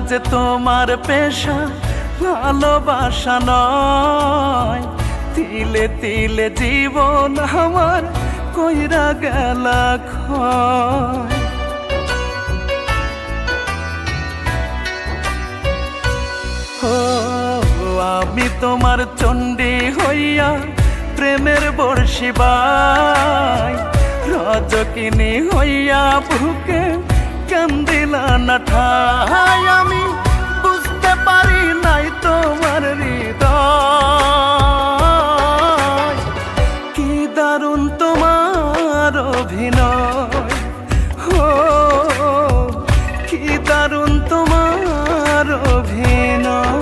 যে তোমার পেশা, ভালোবাসা নয়। তিলে তিলে জীবন আমার কইরা গেলা ক্ষয়। ও আমি তোমার চণ্ডী হইয়া প্রেমের বর্ষি বাই, রজকিনী হইয়া বুকে কান্দিলা না ঠাই। আমি বুঝতে পারি নাই তোমার হৃদয়, কি দারুণ তোমার অভিনয়। ও কি দারুণ তোমার অভিনয়।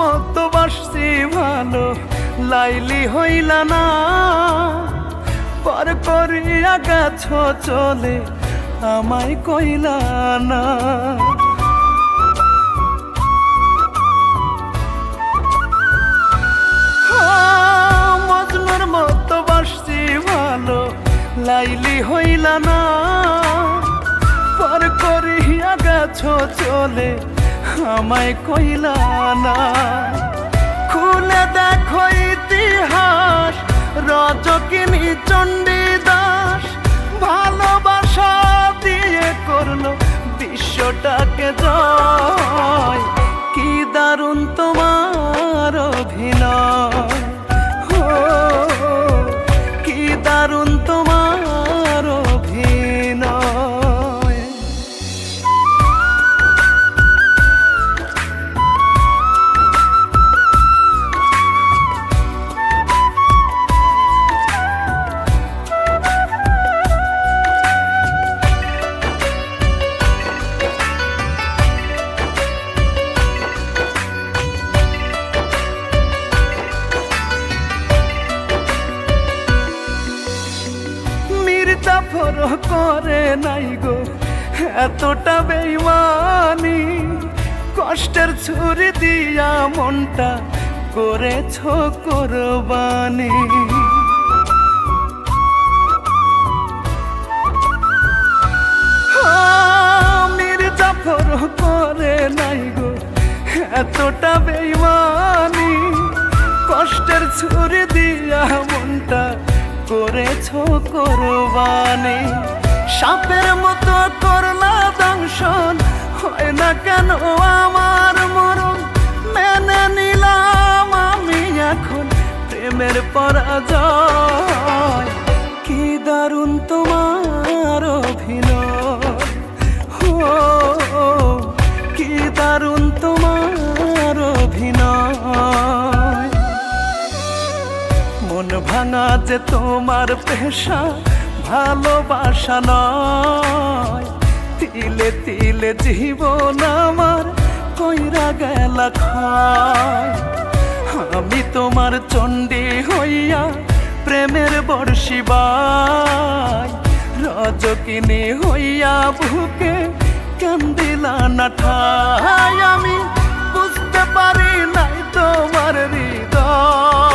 মতো বাসছি ভালো, লাইলি হইলা না, পর করিয়া গেছ চলে আমায় কইলা না। মজনুর মতো বাসছি ভালো, লাইলি হইলা না, পর করিয়া গেছ চলে আমায় কইলা না। খুলে দেখো ইতিহাস, রজকিনী চণ্ডী দাস ভালোবাসা দিয়ে করলো বিশ্বটাকে জয়। কি দারুণ তোমার অভিনয়। ও কি দারুণ তোমার অভিনয়। করে নাই গো এতটা বেইমানি, কষ্টের ছুরি দিয়া মনটা করেছ কোরবানি। মির্জাফর করে নাই গো এতটা বেইমানি, কষ্টের ছুরি দিয়া মনটা করেছ কোরবানি। সাপের মতো করলা দংশন, হয় না কেন আমার মরণ, মেনে নিলাম আমি এখন প্রেমের পরাজয়। কি দারুণ তোমার অভিনয়। ও কি দারুণ তোমার অভিনয়। মন ভাঙা যে তোমার পেশা, ভালোবাসা নয়। তিলে তিলে জীবন আমার কইরা গেলা ক্ষয়। আমি তোমার চণ্ডী হইয়া প্রেমের বর্ষি বাই, রজকিনী হইয়া বুকে কান্দিলা না ঠাই। আমি বুঝতে পারি নাই তোমার হৃদয়।